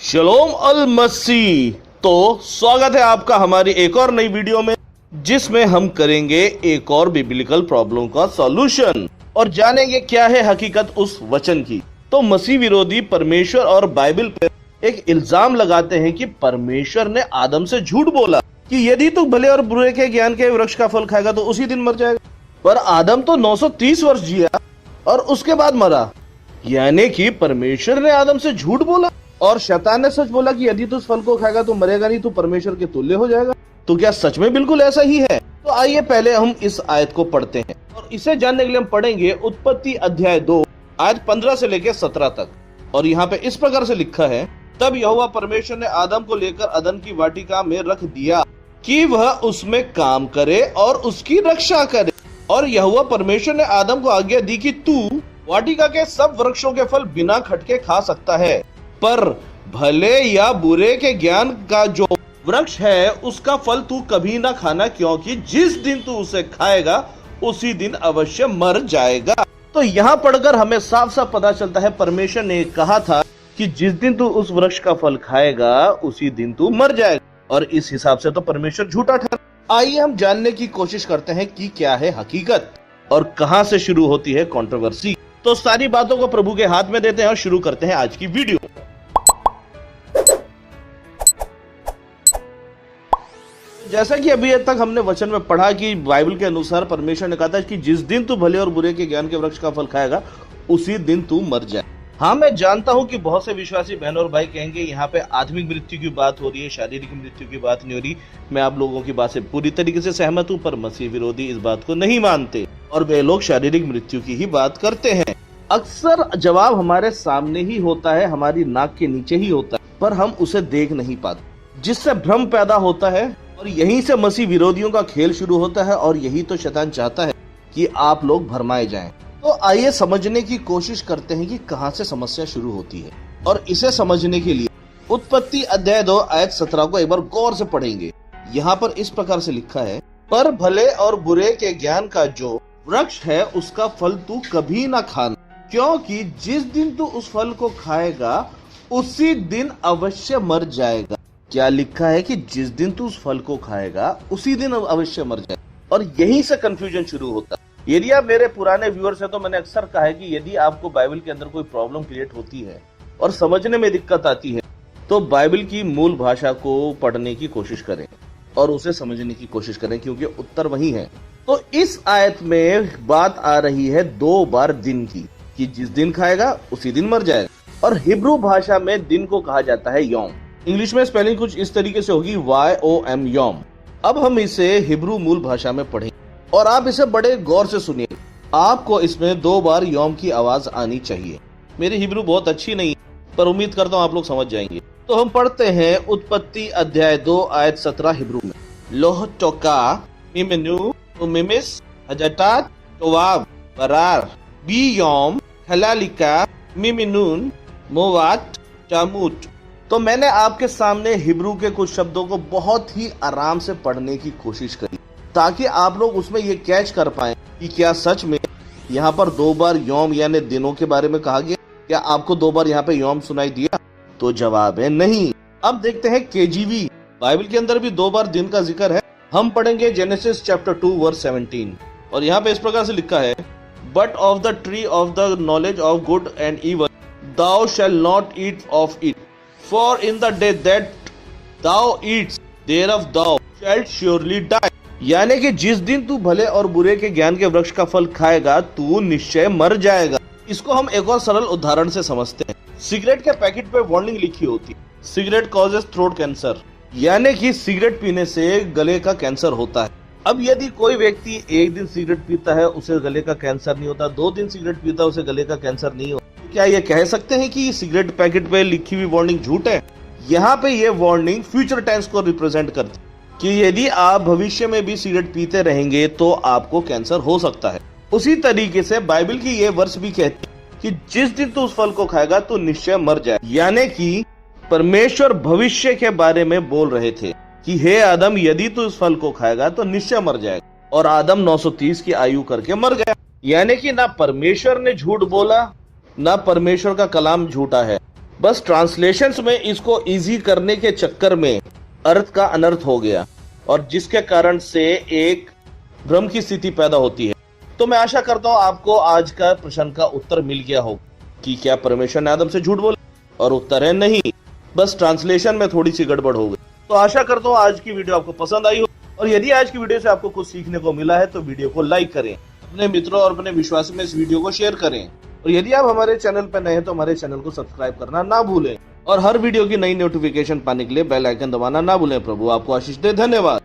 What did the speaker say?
शलोम अल मसीह। तो स्वागत है आपका हमारी एक और नई वीडियो में, जिसमें हम करेंगे एक और बिब्लिकल प्रॉब्लम का सॉल्यूशन और जानेंगे क्या है हकीकत उस वचन की। तो मसीह विरोधी परमेश्वर और बाइबल पर एक इल्जाम लगाते हैं कि परमेश्वर ने आदम से झूठ बोला कि यदि तू भले और बुरे के ज्ञान के वृक्ष का फल खाएगा तो उसी दिन मर जाएगा। पर आदम तो 930 वर्ष जिया और उसके बाद मरा, यानी कि परमेश्वर ने आदम से झूठ बोला और शैतान ने सच बोला कि यदि तू इस फल को खाएगा तो मरेगा नहीं, तू परमेश्वर के तुल्य हो जाएगा। तो क्या सच में बिल्कुल ऐसा ही है? तो आइए पहले हम इस आयत को पढ़ते हैं और इसे जानने के लिए हम पढ़ेंगे उत्पत्ति अध्याय 2 आयत 15 से लेकर 17 तक। और यहाँ पे इस प्रकार से लिखा है, तब यहोवा परमेश्वर ने आदम को लेकर अदन की वाटिका में रख दिया कि वह उसमें काम करे और उसकी रक्षा करे। और यहोवा परमेश्वर ने आदम को आज्ञा दी कि तू वाटिका के सब वृक्षों के फल बिना खटके खा सकता है, पर भले या बुरे के ज्ञान का जो वृक्ष है उसका फल तू कभी ना खाना, क्योंकि जिस दिन तू उसे खाएगा उसी दिन अवश्य मर जाएगा। तो यहाँ पढ़कर हमें साफ साफ पता चलता है परमेश्वर ने कहा था कि जिस दिन तू उस वृक्ष का फल खाएगा उसी दिन तू मर जाएगा, और इस हिसाब से तो परमेश्वर झूठा ठहरा। आइए हम जानने की कोशिश करते हैं कि क्या है हकीकत और कहां से शुरू होती है कंट्रोवर्सी। तो सारी बातों को प्रभु के हाथ में देते हैं और शुरू करते हैं आज की वीडियो। जैसा कि अभी तक हमने वचन में पढ़ा कि बाइबल के अनुसार परमेश्वर ने कहा था कि जिस दिन तू भले और बुरे के ज्ञान के वृक्ष का फल खाएगा उसी दिन तू मर जाए। हाँ, मैं जानता हूँ कि बहुत से विश्वासी बहन और भाई कहेंगे यहाँ पे आत्मिक मृत्यु की बात हो रही है, शारीरिक मृत्यु की बात नहीं हो रही। मैं आप लोगों की बात से पूरी तरीके से सहमत हूँ, पर मसीह विरोधी इस बात को नहीं मानते और वे लोग शारीरिक मृत्यु की ही बात करते हैं। अक्सर जवाब हमारे सामने ही होता है, हमारी नाक के नीचे ही होता है, पर हम उसे देख नहीं पाते, जिससे भ्रम पैदा होता है और यहीं से मसीह विरोधियों का खेल शुरू होता है। और यही तो शैतान चाहता है कि आप लोग भरमाए जाएं। तो आइए समझने की कोशिश करते हैं कि कहां से समस्या शुरू होती है, और इसे समझने के लिए उत्पत्ति अध्याय 2 आयत 17 को एक बार गौर से पढ़ेंगे। यहाँ पर इस प्रकार से लिखा है, पर भले और बुरे के ज्ञान का जो वृक्ष है उसका फल तू कभी ना खाना, क्योंकि जिस दिन तू उस फल को खाएगा उसी दिन अवश्य मर जाएगा। क्या लिखा है कि जिस दिन तू उस फल को खाएगा उसी दिन अवश्य मर जाएगा, और यहीं से कंफ्यूजन शुरू होता है। यदि आप मेरे पुराने व्यूअर्स हैं तो मैंने अक्सर कहा है कि यदि आपको बाइबल के अंदर कोई प्रॉब्लम क्रिएट होती है और समझने में दिक्कत आती है तो बाइबल की मूल भाषा को पढ़ने की कोशिश करें और उसे समझने की कोशिश करें, क्योंकि उत्तर वही है। तो इस आयत में बात आ रही है 2 बार दिन की, कि जिस दिन खाएगा उसी दिन मर जाएगा। और हिब्रू भाषा में दिन को कहा जाता है यौम। इंग्लिश में स्पेलिंग कुछ इस तरीके से होगी YOM, यौम। अब हम इसे हिब्रू मूल भाषा में पढ़ेंगे और आप इसे बड़े गौर से सुनिए। आपको इसमें 2 बार यौम की आवाज आनी चाहिए। मेरी हिब्रू बहुत अच्छी नहीं, पर उम्मीद करता हूँ आप लोग समझ जाएंगे। तो हम पढ़ते हैं उत्पत्ति अध्याय 2 आयत 17 हिब्रू में। लोह टोका मिमेनु मिमिस हजतात टोवाब बरार बी यौम खलालिका मिमिनून मोवात चामूट। तो मैंने आपके सामने हिब्रू के कुछ शब्दों को बहुत ही आराम से पढ़ने की कोशिश करी, ताकि आप लोग उसमें ये कैच कर पाएं कि क्या सच में यहाँ पर 2 बार यौम यानी दिनों के बारे में कहा गया। क्या आपको 2 बार यहाँ पे यौम सुनाई दिया? तो जवाब है नहीं। अब देखते हैं KJV। बाइबल के अंदर भी 2 बार दिन का जिक्र है। हम पढ़ेंगे जेनेसिस चैप्टर 2 वर्स 17, और यहाँ पे इस प्रकार से लिखा है, but of the tree of the knowledge of good and evil thou shall not eat of it, for in the day that thou eats thereof thou shalt surely die। यानी कि जिस दिन तू भले और बुरे के ज्ञान के वृक्ष का फल खाएगा तू निश्चय मर जाएगा। इसको हम एक और सरल उदाहरण से समझते हैं। सिगरेट के पैकेट पे वार्निंग लिखी होती है, सिगरेट कॉजेस थ्रोट कैंसर, यानी कि सिगरेट पीने से गले का कैंसर होता है। अब यदि कोई व्यक्ति एक दिन सिगरेट पीता है उसे गले का कैंसर नहीं होता, 2 दिन सिगरेट पीता है उसे गले का कैंसर नहीं होता, क्या ये कह सकते हैं कि सिगरेट पैकेट पे लिखी हुई वार्निंग झूठ है? यहाँ पे ये वार्निंग फ्यूचर टेंस को रिप्रेजेंट करती है कि यदि आप भविष्य में भी सिगरेट पीते रहेंगे तो आपको कैंसर हो सकता है। उसी तरीके से बाइबल की ये वर्स भी कहती है कि जिस दिन तू उस फल को खाएगा तो निश्चय मर जाए, यानी कि परमेश्वर भविष्य के बारे में बोल रहे थे कि हे आदम यदि तू इस फल को खाएगा तो निश्चय मर जाएगा। और आदम 930 की आयु करके मर गया। यानी कि ना परमेश्वर ने झूठ बोला, ना परमेश्वर का कलाम झूठा है, बस ट्रांसलेशंस में इसको इजी करने के चक्कर में अर्थ का अनर्थ हो गया और जिसके कारण से एक भ्रम की स्थिति पैदा होती है। तो मैं आशा करता हूं आपको आज का प्रश्न का उत्तर मिल गया हो कि क्या परमेश्वर ने आदम से झूठ बोला, और उत्तर है नहीं, बस ट्रांसलेशन में थोड़ी सी गड़बड़ हो गई। तो आशा करता हूं आज की वीडियो आपको पसंद आई हो, और यदि आज की वीडियो से आपको कुछ सीखने को मिला है तो वीडियो को लाइक करें, अपने मित्रों और अपने विश्वास में इस वीडियो को शेयर करें, और यदि आप हमारे चैनल पर नए हैं तो हमारे चैनल को सब्सक्राइब करना ना भूलें, और हर वीडियो की नई नोटिफिकेशन पाने के लिए बेल आइकन दबाना ना भूलें। प्रभु आपको आशीष दे। धन्यवाद।